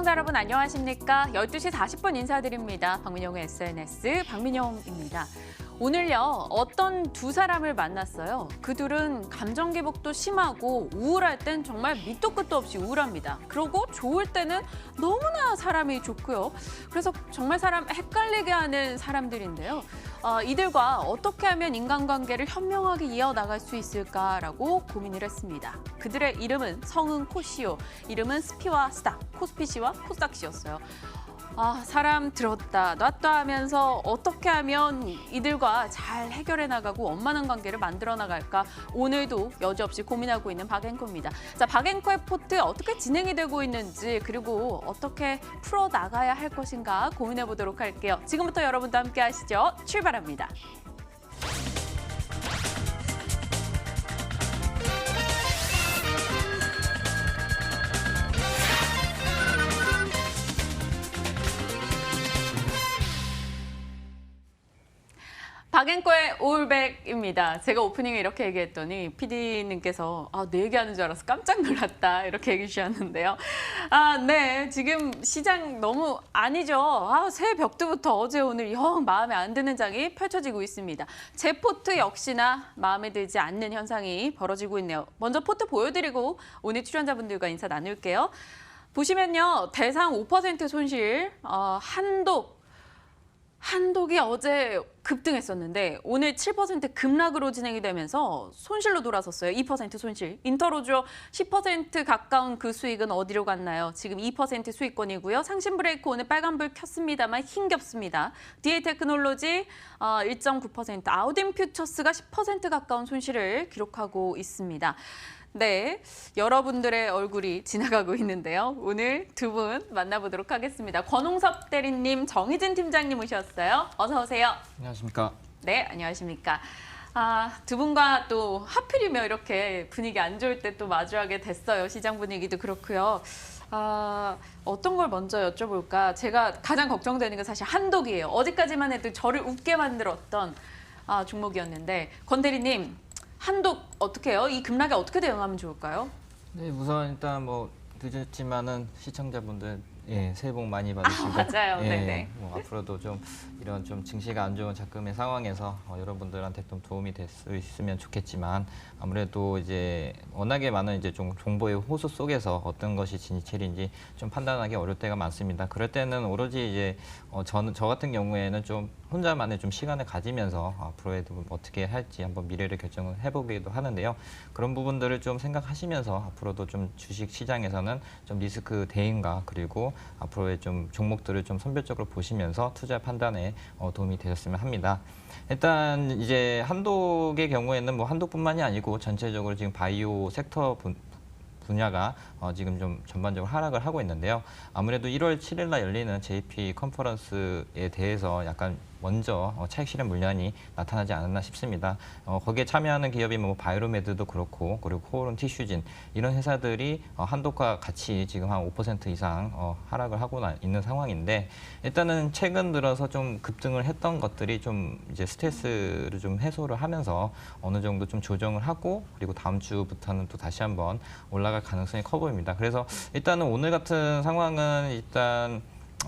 시청자 여러분 안녕하십니까? 12시 40분 인사드립니다. 박민영의 SNS 박민영입니다. 오늘요, 어떤 두 사람을 만났어요. 그 둘은 감정 기복도 심하고 우울할 땐 정말 밑도 끝도 없이 우울합니다. 그러고 좋을 때는 너무나 사람이 좋고요. 그래서 정말 사람 헷갈리게 하는 사람들인데요. 이들과 어떻게 하면 인간관계를 현명하게 이어나갈 수 있을까라고 고민을 했습니다. 그들의 이름은 성은 코시오, 이름은 스피와 스닥, 코스피 씨와 코스닥 씨였어요. 사람 들었다 놨다 하면서 어떻게 하면 이들과 잘 해결해 나가고 원만한 관계를 만들어 나갈까 오늘도 여지없이 고민하고 있는 박앵커입니다. 자, 박앵커의 포트 어떻게 진행이 되고 있는지 그리고 어떻게 풀어 나가야 할 것인가 고민해 보도록 할게요. 지금부터 여러분도 함께 하시죠. 출발합니다. 박앵커의 올백입니다. 제가 오프닝에 이렇게 얘기했더니 PD님께서 내 얘기하는 줄 알아서 깜짝 놀랐다 이렇게 얘기해 주셨는데요. 네, 지금 시장 너무 아니죠. 새해 벽두부터 어제 오늘 영 마음에 안 드는 장이 펼쳐지고 있습니다. 제 포트 역시나 마음에 들지 않는 현상이 벌어지고 있네요. 먼저 포트 보여드리고 오늘 출연자분들과 인사 나눌게요. 보시면요, 대상 5% 손실, 한독이 어제 급등했었는데 오늘 7% 급락으로 진행이 되면서 손실로 돌아섰어요. 2% 손실. 인터로저 10% 가까운 그 수익은 어디로 갔나요? 지금 2% 수익권이고요. 상신 브레이크 오늘 빨간불 켰습니다만 힘겹습니다. DA 테크놀로지 1.9%, 아우딘 퓨처스가 10% 가까운 손실을 기록하고 있습니다. 네, 여러분들의 얼굴이 지나가고 있는데요. 오늘 두 분 만나보도록 하겠습니다. 권홍섭 대리님, 정희진 팀장님 오셨어요. 어서 오세요. 안녕하십니까. 네, 안녕하십니까. 두 분과 또 하필이면 이렇게 분위기 안 좋을 때 또 마주하게 됐어요. 시장 분위기도 그렇고요. 어떤 걸 먼저 여쭤볼까? 제가 가장 걱정되는 건 사실 한독이에요. 어제까지만 해도 저를 웃게 만들었던 종목이었는데 권 대리님, 한독 어떻게 해요? 이 급락에 어떻게 대응하면 좋을까요? 네, 우선 일단 뭐 늦었지만은 시청자분들 새해 복 많이 받으시고 맞아요. 네네. 앞으로도 좀 이런 좀 증시가 안 좋은 자금의 상황에서 여러분들한테 좀 도움이 될 수 있으면 좋겠지만 아무래도 이제 워낙에 많은 이제 좀 정보의 호수 속에서 어떤 것이 진실인지 좀 판단하기 어려울 때가 많습니다. 그럴 때는 오로지 이제 저 같은 경우에는 좀 혼자만의 좀 시간을 가지면서 앞으로에도 어떻게 할지 한번 미래를 결정을 해보기도 하는데요. 그런 부분들을 좀 생각하시면서 앞으로도 좀 주식 시장에서는 좀 리스크 대응과 그리고 앞으로의 좀 종목들을 좀 선별적으로 보시면서 투자 판단에 도움이 되셨으면 합니다. 일단 이제 한독의 경우에는 뭐 한독뿐만이 아니고 전체적으로 지금 바이오 섹터 분야가 지금 좀 전반적으로 하락을 하고 있는데요. 아무래도 1월 7일 날 열리는 JP 컨퍼런스에 대해서 약간 먼저 차익 실현 물량이 나타나지 않았나 싶습니다. 거기에 참여하는 기업이 뭐 바이로메드도 그렇고 그리고 코오론 티슈진 이런 회사들이 한독과 같이 지금 한 5% 이상 하락을 하고 있는 상황인데 일단은 최근 들어서 좀 급등을 했던 것들이 좀 이제 스트레스를 좀 해소를 하면서 어느 정도 좀 조정을 하고 그리고 다음 주부터는 또 다시 한번 올라갈 가능성이 커 보입니다. 그래서 일단은 오늘 같은 상황은 일단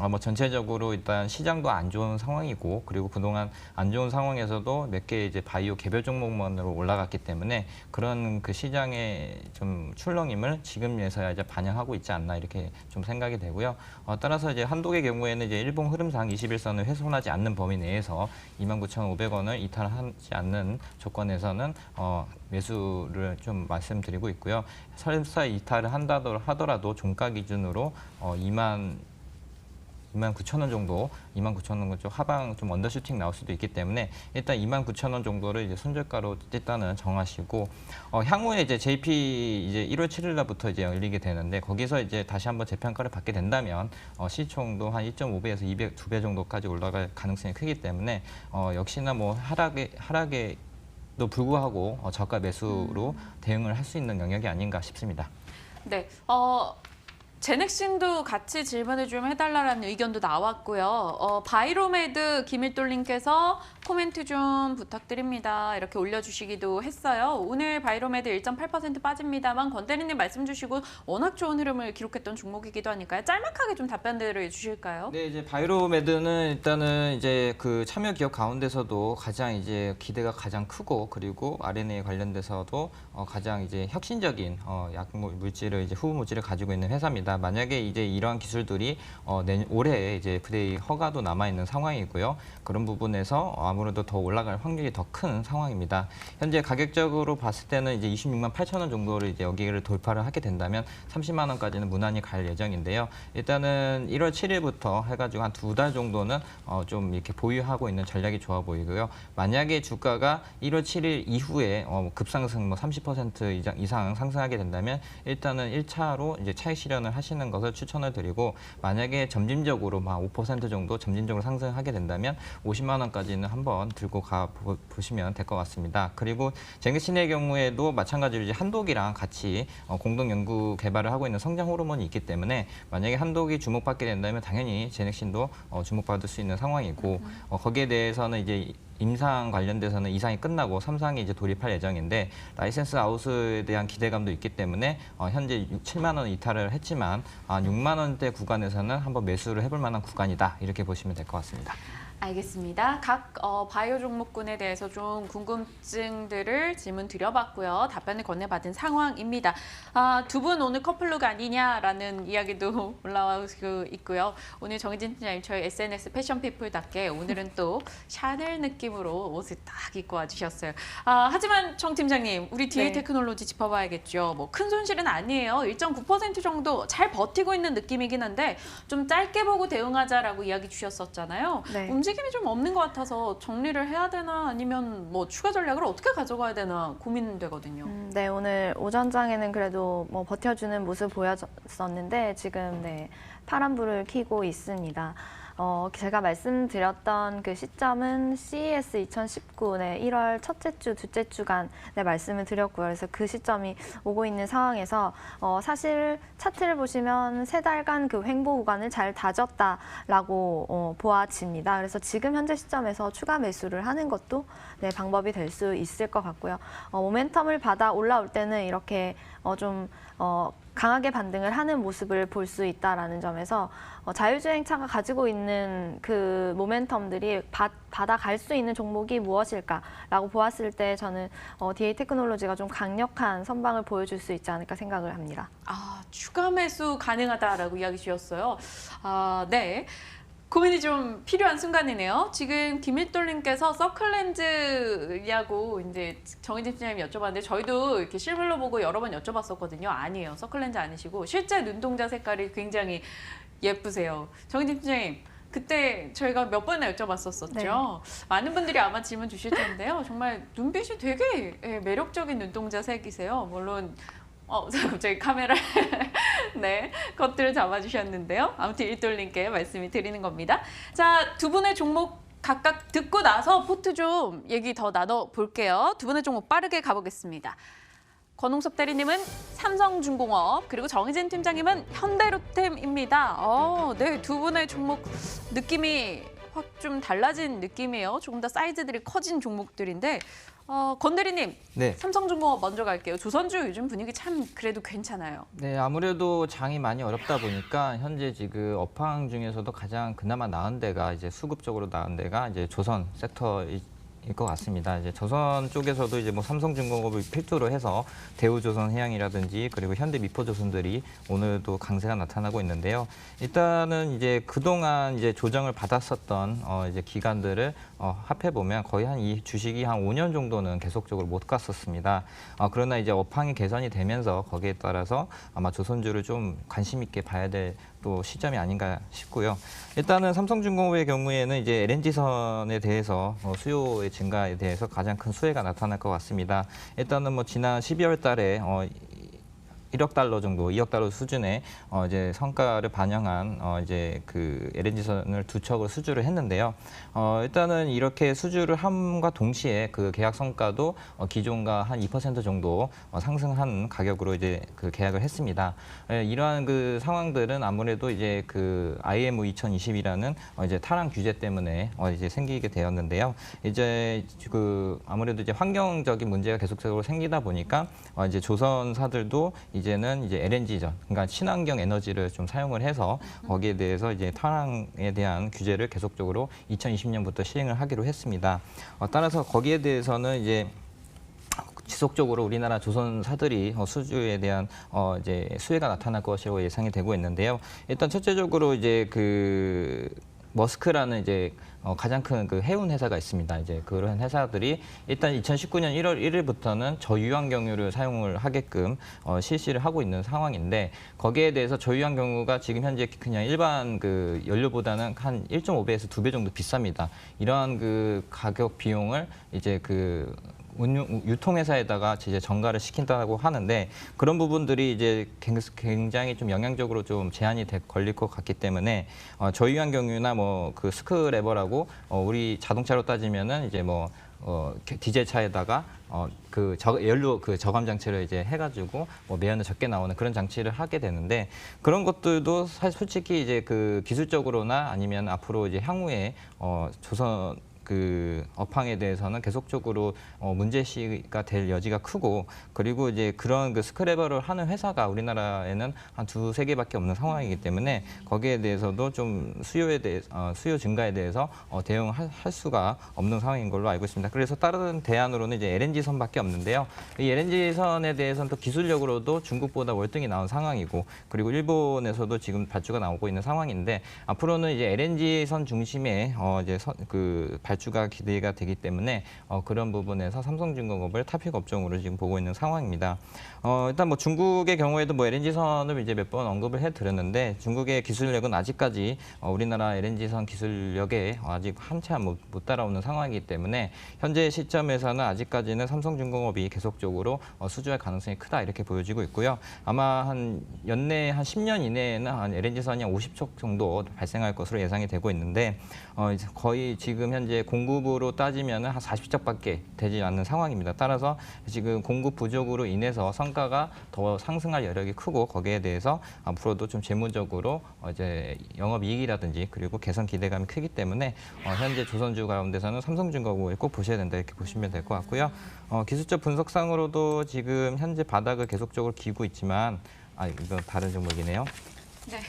뭐 전체적으로 일단 시장도 안 좋은 상황이고 그리고 그동안 안 좋은 상황에서도 몇 개 이제 바이오 개별 종목만으로 올라갔기 때문에 그런 그 시장의 좀 출렁임을 지금에서야 이제 반영하고 있지 않나 이렇게 좀 생각이 되고요. 따라서 이제 한독의 경우에는 이제 일봉 흐름상 21선을 훼손하지 않는 범위 내에서 29,500원을 이탈하지 않는 조건에서는 매수를 좀 말씀드리고 있고요. 설사 이탈을 하더라도 종가 기준으로 29,000원 정도, 29,000원 쪽 하방 좀 언더슈팅 나올 수도 있기 때문에 일단 29,000원 정도를 이제 손절가로 일단은 정하시고 향후에 이제 JP 이제 1월 7일 날부터 이제 열리게 되는데 거기서 이제 다시 한번 재평가를 받게 된다면 시총도 한 1.5배에서 2배 정도까지 올라갈 가능성이 크기 때문에 역시나 뭐 하락에도 불구하고 저가 매수로 대응을 할 수 있는 영역이 아닌가 싶습니다. 네. 제넥신도 같이 질문을 좀 해달라는 의견도 나왔고요. 바이로메드 김일돌님께서 코멘트 좀 부탁드립니다. 이렇게 올려주시기도 했어요. 오늘 바이로메드 1.8% 빠집니다만 권 대리님 말씀 주시고 워낙 좋은 흐름을 기록했던 종목이기도 하니까요. 짤막하게 좀 답변들을 주실까요? 네, 이제 바이로메드는 일단은 이제 그 참여 기업 가운데서도 가장 이제 기대가 가장 크고 그리고 RNA 관련돼서도 가장 이제 혁신적인 약물 물질을 이제 후보 물질을 가지고 있는 회사입니다. 만약에 이제 이러한 기술들이 올해 이제 FDA 허가도 남아 있는 상황이고요. 그런 부분에서 아무래도 더 올라갈 확률이 더 큰 상황입니다. 현재 가격적으로 봤을 때는 이제 26만 8천 원 정도를 이제 여기를 돌파를 하게 된다면 30만 원까지는 무난히 갈 예정인데요. 일단은 1월 7일부터 해가지고 한 2달 정도는 좀 이렇게 보유하고 있는 전략이 좋아 보이고요. 만약에 주가가 1월 7일 이후에 급상승 뭐 30% 이상 상승하게 된다면 일단은 1차로 이제 차익 실현을 하시는 것을 추천을 드리고 만약에 점진적으로 막 5% 정도 점진적으로 상승하게 된다면 50만 원까지는 한번 들고 가 보시면 될 것 같습니다. 그리고 쟁신의 경우에도 마찬가지로 이제 한독이랑 같이 공동 연구 개발을 하고 있는 성장 호르몬이 있기 때문에 만약에 한독이 주목받게 된다면 당연히 제넥신도 주목받을 수 있는 상황이고 거기에 대해서는 이제 임상 관련돼서는 이상이 끝나고 3상에 이제 돌입할 예정인데 라이센스 아웃에 대한 기대감도 있기 때문에 현재 7만 원 이탈을 했지만 6만 원대 구간에서는 한번 매수를 해볼 만한 구간이다 이렇게 보시면 될 것 같습니다. 알겠습니다. 각 바이오 종목군에 대해서 좀 궁금증들을 질문 드려봤고요. 답변을 건네받은 상황입니다. 두 분 오늘 커플룩 아니냐라는 이야기도 올라오고 있고요. 오늘 정희진 팀장님 저희 SNS 패션 피플답게 오늘은 또 샤넬 느낌으로 옷을 딱 입고 와주셨어요. 하지만 정 팀장님 우리 DA 네. 테크놀로지 짚어봐야겠죠. 뭐 큰 손실은 아니에요. 1.9% 정도 잘 버티고 있는 느낌이긴 한데 좀 짧게 보고 대응하자라고 이야기 주셨었잖아요. 네. 움직임이 좀 없는 것 같아서 정리를 해야 되나 아니면 뭐 추가 전략을 어떻게 가져가야 되나 고민되거든요. 네, 오늘 오전장에는 그래도 뭐 버텨주는 모습 보였었는데 지금 네, 파란불을 켜고 있습니다. 제가 말씀드렸던 그 시점은 CES 2019 네, 1월 첫째 주, 둘째 주간 네, 말씀을 드렸고요. 그래서 그 시점이 오고 있는 상황에서 사실 차트를 보시면 3달간 그 횡보 구간을 잘 다졌다라고 보아집니다. 그래서 지금 현재 시점에서 추가 매수를 하는 것도 네, 방법이 될 수 있을 것 같고요. 모멘텀을 받아 올라올 때는 이렇게 좀 강하게 반등을 하는 모습을 볼 수 있다라는 점에서 자율주행차가 가지고 있는 그 모멘텀들이 받아갈 수 있는 종목이 무엇일까라고 보았을 때 저는 DA 테크놀로지가 좀 강력한 선방을 보여줄 수 있지 않을까 생각을 합니다. 추가 매수 가능하다라고 이야기 주셨어요. 네. 고민이 좀 필요한 순간이네요. 지금 김일돌님께서 서클렌즈냐고 이제 정희진 팀장님 여쭤봤는데 저희도 이렇게 실물로 보고 여러 번 여쭤봤었거든요. 아니에요. 서클렌즈 아니시고 실제 눈동자 색깔이 굉장히 예쁘세요. 정희진 팀장님. 그때 저희가 몇 번이나 여쭤봤었죠. 네. 많은 분들이 아마 질문 주실 텐데요. 정말 눈빛이 되게 매력적인 눈동자 색이세요. 물론 갑자기 카메라 네, 겉을 잡아주셨는데요. 아무튼 일돌님께 말씀을 드리는 겁니다. 자, 두 분의 종목 각각 듣고 나서 포트 좀 얘기 더 나눠볼게요. 두 분의 종목 빠르게 가보겠습니다. 권홍섭 대리님은 삼성중공업, 그리고 정희진 팀장님은 현대로템입니다. 네, 두 분의 종목 느낌이 확 좀 달라진 느낌이에요. 조금 더 사이즈들이 커진 종목들인데 권 대리님, 네. 삼성중공업 먼저 갈게요. 조선주 요즘 분위기 참 그래도 괜찮아요. 네, 아무래도 장이 많이 어렵다 보니까 현재 지금 업황 중에서도 가장 그나마 나은 데가 이제 수급적으로 나은 데가 이제 조선 섹터일 것 같습니다. 이제 조선 쪽에서도 이제 뭐 삼성중공업을 필두로 해서 대우조선해양이라든지 그리고 현대미포조선들이 오늘도 강세가 나타나고 있는데요. 일단은 이제 그동안 이제 조정을 받았었던 이제 기간들을 합해 보면 거의 한 이 주식이 한 5년 정도는 계속적으로 못 갔었습니다. 그러나 이제 업황이 개선이 되면서 거기에 따라서 아마 조선주를 좀 관심 있게 봐야 될 또 시점이 아닌가 싶고요. 일단은 삼성중공업의 경우에는 이제 LNG선에 대해서 수요의 증가에 대해서 가장 큰 수혜가 나타날 것 같습니다. 일단은 뭐 지난 12월 달에 1억 달러 정도, 2억 달러 수준의 이제 성과를 반영한 이제 그 LNG선을 두 척을 수주를 했는데요. 일단은 이렇게 수주를 함과 동시에 그 계약 성과도 기존과 한 2% 정도 상승한 가격으로 이제 그 계약을 했습니다. 이러한 그 상황들은 아무래도 이제 그 IMO 2020이라는 이제 탈항 규제 때문에 이제 생기게 되었는데요. 이제 그 아무래도 이제 환경적인 문제가 계속적으로 생기다 보니까 이제 조선사들도 이제는 이제 LNG전, 그러니까 친환경 에너지를 좀 사용을 해서 거기에 대해서 이제 탈항에 대한 규제를 계속적으로 2020년부터 시행을 하기로 했습니다. 따라서 거기에 대해서는 이제 지속적으로 우리나라 조선사들이 수주에 대한 이제 수혜가 나타날 것이라고 예상이 되고 있는데요. 일단 첫째적으로 이제 그 머스크라는 이제 가장 큰 그 해운 회사가 있습니다. 이제 그런 회사들이 일단 2019년 1월 1일부터는 저유한 경유를 사용을 하게끔 실시를 하고 있는 상황인데 거기에 대해서 저유한 경유가 지금 현재 그냥 일반 그 연료보다는 한 1.5배에서 2배 정도 비쌉니다. 이러한 그 가격 비용을 이제 그 유통회사에다가 이제 전가를 시킨다고 하는데 그런 부분들이 이제 굉장히 좀 영향적으로 좀 제한이 걸릴 것 같기 때문에 저유한 경유나 뭐 그 스크래버라고 우리 자동차로 따지면은 이제 뭐 디젤 차에다가 그 연료 그 저감 장치를 이제 해가지고 뭐 매연을 적게 나오는 그런 장치를 하게 되는데 그런 것들도 사실 솔직히 이제 그 기술적으로나 아니면 앞으로 이제 향후에 조선 그 업황에 대해서는 계속적으로 문제시가 될 여지가 크고 그리고 이제 그런 그 스크래버를 하는 회사가 우리나라에는 한 두세 개밖에 없는 상황이기 때문에 거기에 대해서도 좀 수요 증가에 대해서 대응할 수가 없는 상황인 걸로 알고 있습니다. 그래서 다른 대안으로는 이제 LNG선밖에 없는데요. 이 LNG선에 대해서는 또 기술력으로도 중국보다 월등히 나온 상황이고 그리고 일본에서도 지금 발주가 나오고 있는 상황인데 앞으로는 이제 LNG선 중심의 이제 그 발주가 기대가 되기 때문에 그런 부분에서 삼성중공업을 탑픽 업종으로 지금 보고 있는 상황입니다. 일단 뭐 중국의 경우에도 뭐 LNG선을 이제 몇 번 언급을 해드렸는데 중국의 기술력은 아직까지 우리나라 LNG선 기술력에 아직 한참 못 따라오는 상황이기 때문에 현재 시점에서는 아직까지는 삼성중공업이 계속적으로 수주할 가능성이 크다 이렇게 보여지고 있고요. 아마 한 연내 한 10년 이내에는 한 LNG선이 한 50척 정도 발생할 것으로 예상이 되고 있는데 거의 지금 현재 공급으로 따지면 한 40척밖에 되지 않는 상황입니다. 따라서 지금 공급 부족으로 인해서 성과가 더 상승할 여력이 크고 거기에 대해서 앞으로도 좀 재무적으로 이제 영업이익이라든지 그리고 개선 기대감이 크기 때문에 현재 조선주 가운데서는 삼성중공업을 꼭 보셔야 된다 이렇게 보시면 될 것 같고요. 기술적 분석상으로도 지금 현재 바닥을 계속적으로 기고 있지만 이건 다른 종목이네요. 네.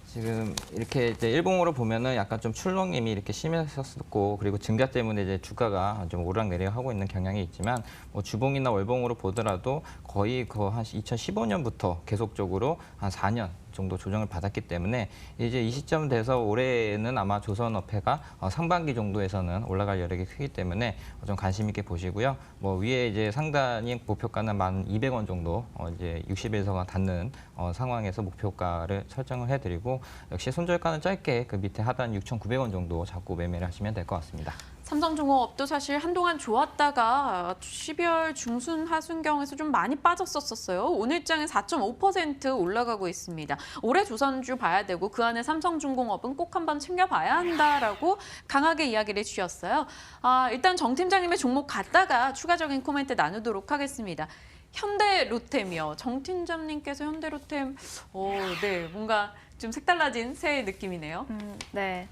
지금 이렇게 이제 일봉으로 보면은 약간 좀 출렁임이 이렇게 심했었고 그리고 증가 때문에 이제 주가가 좀 오르락내리락 하고 있는 경향이 있지만 뭐 주봉이나 월봉으로 보더라도 거의 그 한 2015년부터 계속적으로 한 4년 정도 조정을 받았기 때문에 이제 이 시점 돼서 올해는 아마 조선업회가 상반기 정도에서는 올라갈 여력이 크기 때문에 좀 관심 있게 보시고요. 뭐 위에 이제 상단이 목표가는 1,200원 정도 이제 60일선가 닿는 상황에서 목표가를 설정을 해드리고 역시 손절가는 짧게 그 밑에 하단 6,900원 정도 잡고 매매를 하시면 될 것 같습니다. 삼성중공업도 사실 한동안 좋았다가 12월 중순 하순경에서 좀 많이 빠졌었어요. 오늘장에 4.5% 올라가고 있습니다. 올해 조선주 봐야 되고 그 안에 삼성중공업은 꼭 한번 챙겨봐야 한다라고 강하게 이야기를 주셨어요. 일단 정 팀장님의 종목 갖다가 추가적인 코멘트 나누도록 하겠습니다. 현대로템이요. 정 팀장님께서 현대로템, 네, 뭔가 좀 색달라진 새 느낌이네요. 네.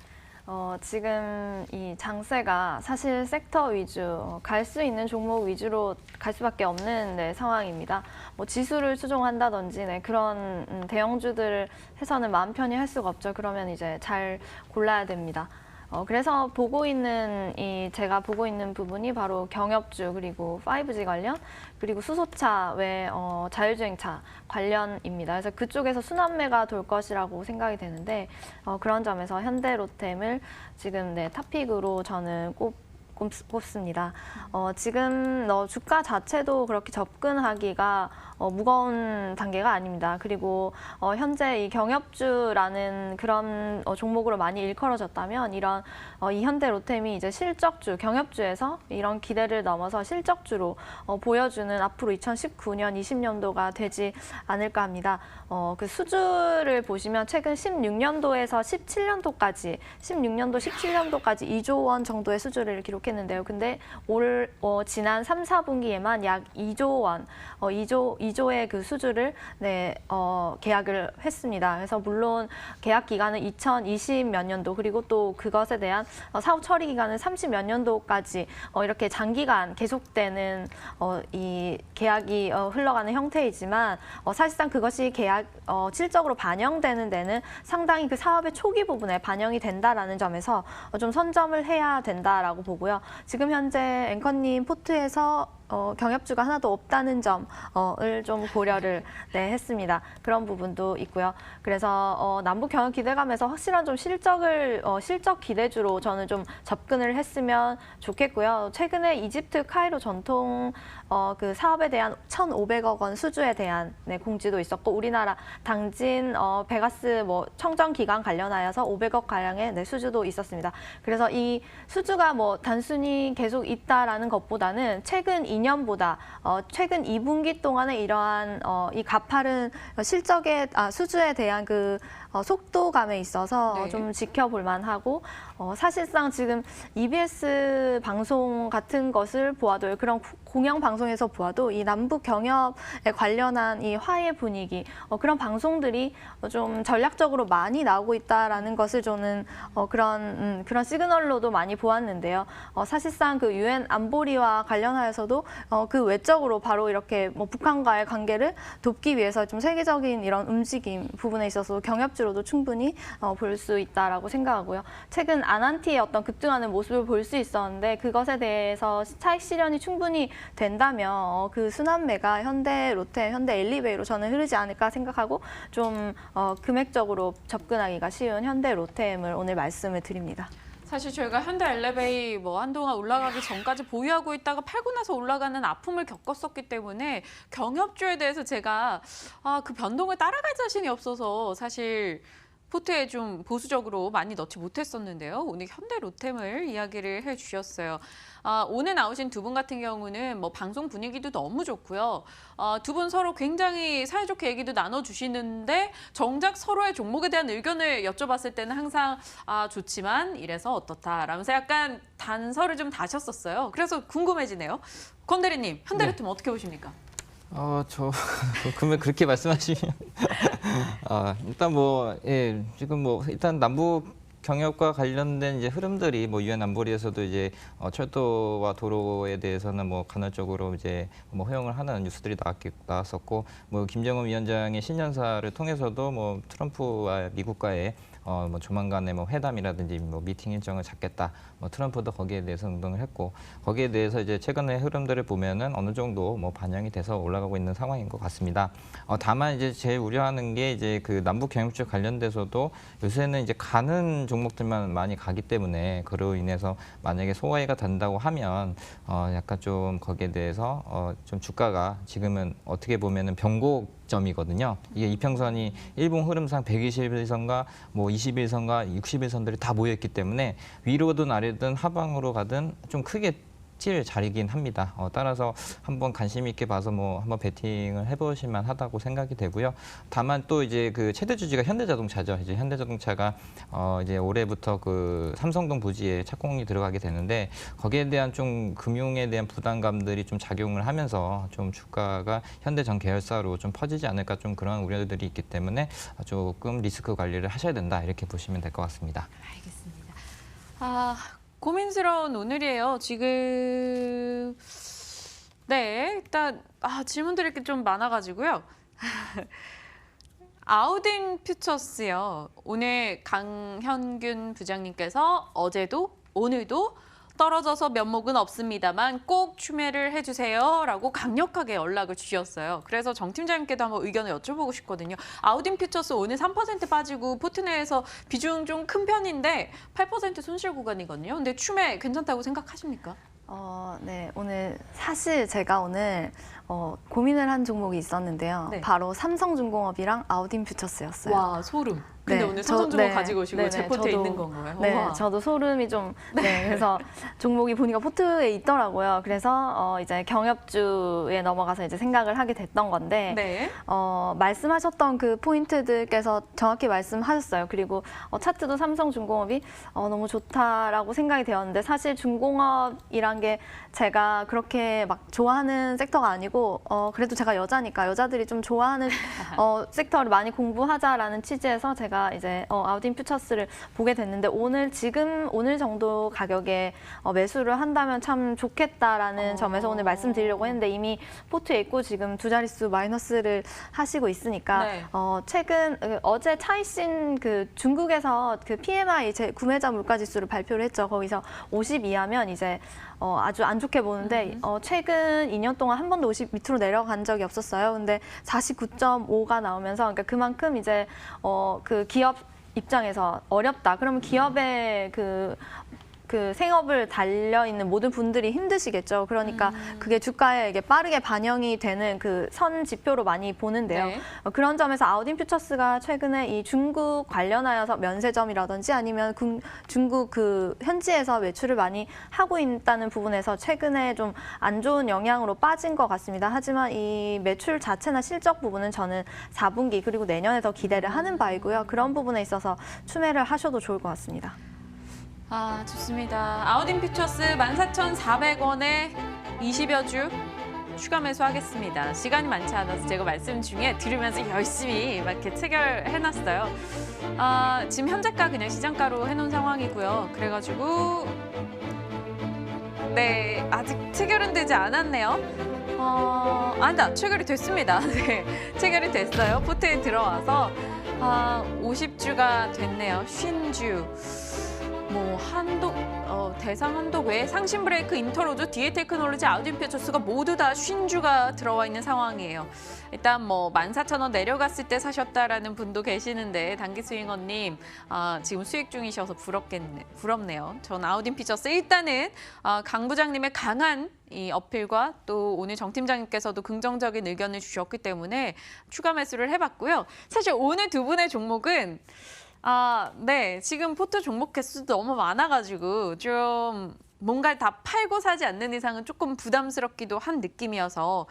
지금 이 장세가 사실 섹터 위주, 갈 수 있는 종목 위주로 갈 수밖에 없는 상황입니다. 뭐 지수를 추종한다든지 그런 대형주들을 해서는 마음 편히 할 수가 없죠. 그러면 이제 잘 골라야 됩니다. 그래서 제가 보고 있는 부분이 바로 경협주 그리고 5G 관련 그리고 수소차 외 자율주행차 관련입니다. 그래서 그쪽에서 순환매가 돌 것이라고 생각이 되는데 그런 점에서 현대로템을 지금 탑픽으로 저는 꼽습니다. 지금 주가 자체도 그렇게 접근하기가 무거운 단계가 아닙니다. 그리고 현재 이 경협주라는 그런 종목으로 많이 일컬어졌다면 이런 이 현대로템이 이제 실적주, 경협주에서 이런 기대를 넘어서 실적주로 보여주는 앞으로 2019년, 20년도가 되지 않을까 합니다. 그 수주를 보시면 최근 16년도에서 17년도까지 17년도까지 2조 원 정도의 수주를 기록했는데요. 근데 지난 3, 4분기에만 약 2조 원, 2조의 그 수주를 계약을 했습니다. 그래서 물론 계약 기간은 2020 몇 년도 그리고 또 그것에 대한 사후 처리 기간은 30 몇 년도까지 이렇게 장기간 계속되는 이 계약이 흘러가는 형태이지만 사실상 그것이 계약 실적으로 반영되는 데는 상당히 그 사업의 초기 부분에 반영이 된다라는 점에서 좀 선점을 해야 된다라고 보고요. 지금 현재 앵커님 포트에서 경협주가 하나도 없다는 점을 좀 고려를 했습니다. 그런 부분도 있고요. 그래서 남북 경협 기대감에서 확실한 좀 실적 기대주로 저는 좀 접근을 했으면 좋겠고요. 최근에 이집트 카이로 전통 그 사업에 대한 1,500억 원 수주에 대한 공지도 있었고 우리나라 당진 베가스 청정 기간 관련하여서 500억 가량의 수주도 있었습니다. 그래서 이 수주가 단순히 계속 있다라는 것보다는 최근 2년보다 최근 2분기 동안에 이러한 이 가파른 수주에 대한 그 속도감에 있어서 네. 좀 지켜볼 만하고 사실상 지금 EBS 방송 같은 것을 보아도 그런 공영 방송에서 보아도 이 남북 경협에 관련한 이 화해 분위기 그런 방송들이 좀 전략적으로 많이 나오고 있다라는 것을 저는 그런 시그널로도 많이 보았는데요. 사실상 그 유엔 안보리와 관련하여서도 그 외적으로 바로 이렇게 북한과의 관계를 돕기 위해서 좀 세계적인 이런 움직임 부분에 있어서 경협주로도 충분히 볼 수 있다라고 생각하고요. 최근 아난티의 어떤 급등하는 모습을 볼 수 있었는데 그것에 대해서 차익 실현이 충분히 된다면 그 순환매가 현대 로템, 현대 엘리베이로 저는 흐르지 않을까 생각하고 좀 금액적으로 접근하기가 쉬운 현대 로템을 오늘 말씀을 드립니다. 사실 저희가 현대 엘리베이 한동안 올라가기 전까지 보유하고 있다가 팔고 나서 올라가는 아픔을 겪었었기 때문에 경협주에 대해서 제가 그 변동을 따라갈 자신이 없어서 사실 포트에 좀 보수적으로 많이 넣지 못했었는데요. 오늘 현대 로템을 이야기를 해주셨어요. 오늘 나오신 두 분 같은 경우는 방송 분위기도 너무 좋고요. 두 분 서로 굉장히 사이좋게 얘기도 나눠주시는데 정작 서로의 종목에 대한 의견을 여쭤봤을 때는 항상 좋지만 이래서 어떻다라면서 약간 단서를 좀 다셨었어요. 그래서 궁금해지네요. 권 대리님, 현대 로템 어떻게 보십니까? 그러면 그렇게 말씀하시면 일단 지금 일단 남북 경협과 관련된 이제 흐름들이 유엔 안보리에서도 이제 철도와 도로에 대해서는 간헐적으로 이제 허용을 하는 뉴스들이 나왔었고 김정은 위원장의 신년사를 통해서도 트럼프와 미국과의 조만간에 회담이라든지 미팅 일정을 잡겠다. 트럼프도 거기에 대해서 응동을 했고 거기에 대해서 이제 최근의 흐름들을 보면은 어느 정도 반영이 돼서 올라가고 있는 상황인 것 같습니다. 다만 이제 제일 우려하는 게 이제 그 남북 경협주 관련돼서도 요새는 이제 가는 종목들만 많이 가기 때문에 그로 인해서 만약에 소화가 된다고 하면 약간 좀 거기에 대해서 좀 주가가 지금은 어떻게 보면은 변곡점이거든요. 이게 이평선이 일봉 흐름상 121선과 21선과 60일선들이 다 모여 있기 때문에 위로든 아래든 하방으로 가든 좀 크게 칠 자리긴 합니다. 따라서 한번 관심 있게 봐서 한번 베팅을 해보실 만하다고 생각이 되고요. 다만 또 이제 그 최대 주주가 현대자동차죠. 이제 현대자동차가 이제 올해부터 그 삼성동 부지에 착공이 들어가게 되는데 거기에 대한 좀 금융에 대한 부담감들이 좀 작용을 하면서 좀 주가가 현대 전 계열사로 좀 퍼지지 않을까 좀 그런 우려들이 있기 때문에 조금 리스크 관리를 하셔야 된다 이렇게 보시면 될 것 같습니다. 알겠습니다. 고민스러운 오늘이에요. 지금 일단 질문드릴 게 좀 많아가지고요. 아우딘 퓨처스요. 오늘 강현균 부장님께서 어제도 오늘도 떨어져서 면목은 없습니다만 꼭 추매를 해주세요라고 강력하게 연락을 주셨어요. 그래서 정 팀장님께도 한번 의견을 여쭤보고 싶거든요. 아우딘 퓨처스 오늘 3% 빠지고 포트내에서 비중 좀 큰 편인데 8% 손실 구간이거든요. 근데 추매 괜찮다고 생각하십니까? 네, 오늘 사실 제가 오늘 고민을 한 종목이 있었는데요. 네. 바로 삼성중공업이랑 아우딘 퓨처스였어요. 와, 소름. 근데 네, 오늘 삼성중공 네, 가지고 오시고 네네, 제포트에 저도- 있는 건가요? 네, 우와. 저도 소름이 좀. 네, 그래서 종목이 보니까 포트에 있더라고요. 그래서 이제 경협주에 넘어가서 이제 생각을 하게 됐던 건데, 네. 말씀하셨던 그 포인트들께서 정확히 말씀하셨어요. 그리고 차트도 삼성중공업이 너무 좋다라고 생각이 되었는데, 사실 중공업이란 게 제가 그렇게 막 좋아하는 섹터가 아니고, 그래도 제가 여자니까 여자들이 좀 좋아하는 섹터를 많이 공부하자라는 취지에서 제가 이제 아우딘 퓨처스를 보게 됐는데, 오늘 정도 가격에 매수를 한다면 참 좋겠다라는 점에서 오늘 말씀드리려고 했는데, 이미 포트에 있고 지금 두 자릿수 마이너스를 하시고 있으니까 네. 최근 어제 차이신 그 중국에서 그 PMI 제 구매자 물가 지수를 발표를 했죠. 거기서 50 이하면 이제 아주 안 좋게 보는데 최근 2년 동안 한 번도 50 밑으로 내려간 적이 없었어요. 근데 49.5가 나오면서, 그러니까 그만큼 이제 그 기업 입장에서 어렵다. 그러면 기업의 그 생업을 달려있는 모든 분들이 힘드시겠죠. 그러니까 그게 주가에 이게 빠르게 반영이 되는 그 선 지표로 많이 보는데요. 네. 그런 점에서 아우딘 퓨처스가 최근에 이 중국 관련하여서 면세점이라든지 아니면 중국 그 현지에서 매출을 많이 하고 있다는 부분에서 최근에 좀 안 좋은 영향으로 빠진 것 같습니다. 하지만 이 매출 자체나 실적 부분은 저는 4분기 그리고 내년에 더 기대를 하는 바이고요. 그런 부분에 있어서 추매를 하셔도 좋을 것 같습니다. 아, 좋습니다. 아우딘 퓨처스 14,400원에 20여 주 추가 매수하겠습니다. 시간이 많지 않아서 제가 말씀 중에 들으면서 열심히 막 이렇게 체결해놨어요. 지금 현재가 그냥 시장가로 해놓은 상황이고요. 그래가지고 네, 아직 체결은 되지 않았네요. 아니다, 체결이 됐습니다. 네, 체결이 됐어요. 포트에 들어와서 50주가 됐네요. 50주. 뭐 대상 한독 외에 상신 브레이크, 인터로즈, DA 테크놀로지, 아우딘 퓨처스가 모두 다 50주가 들어와 있는 상황이에요. 일단 뭐 14,000원 내려갔을 때 사셨다라는 분도 계시는데, 단기 스윙어님 지금 수익 중이셔서 부럽네요. 전 아우딘 퓨처스 일단은 강 부장님의 강한 이 어필과 또 오늘 정 팀장님께서도 긍정적인 의견을 주셨기 때문에 추가 매수를 해봤고요. 사실 오늘 두 분의 종목은 네. 지금 포트 종목 개수도 너무 많아가지고 좀 뭔가를 다 팔고 사지 않는 이상은 조금 부담스럽기도 한 느낌이어서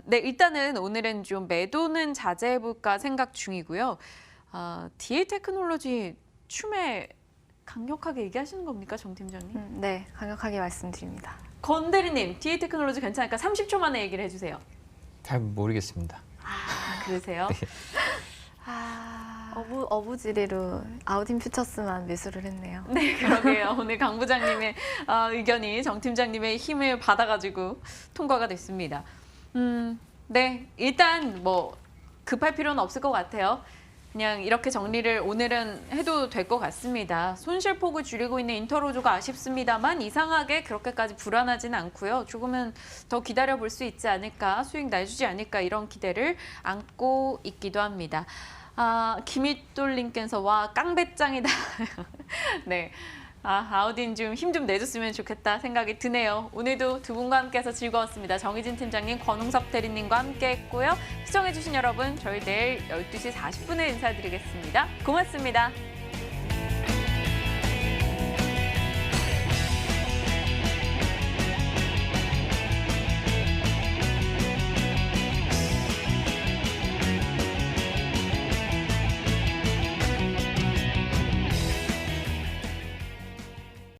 네. 일단은 오늘은 좀 매도는 자제해볼까 생각 중이고요. DA 테크놀로지 추매 강력하게 얘기하시는 겁니까, 정 팀장님? 네, 강력하게 말씀드립니다. 건 대리님, DA 테크놀로지 괜찮으니까 30초 만에 얘기를 해주세요. 잘 모르겠습니다. 그러세요? 네. 어부지리로 아우딘 퓨처스만 매수를 했네요. 네, 그러게요. 오늘 강 부장님의 의견이 정 팀장님의 힘을 받아가지고 통과가 됐습니다. 네, 일단 뭐 급할 필요는 없을 것 같아요. 그냥 이렇게 정리를 오늘은 해도 될 것 같습니다. 손실폭을 줄이고 있는 인터로조가 아쉽습니다만 이상하게 그렇게까지 불안하지는 않고요. 조금은 더 기다려볼 수 있지 않을까, 수익 내주지 않을까 이런 기대를 안고 있기도 합니다. 김희돌님께서 와 깡배짱이다. 네, 아우딘 좀 힘 좀 내줬으면 좋겠다 생각이 드네요. 오늘도 두 분과 함께해서 즐거웠습니다. 정희진 팀장님, 권웅섭 대리님과 함께했고요. 시청해주신 여러분, 저희 내일 12시 40분에 인사드리겠습니다. 고맙습니다.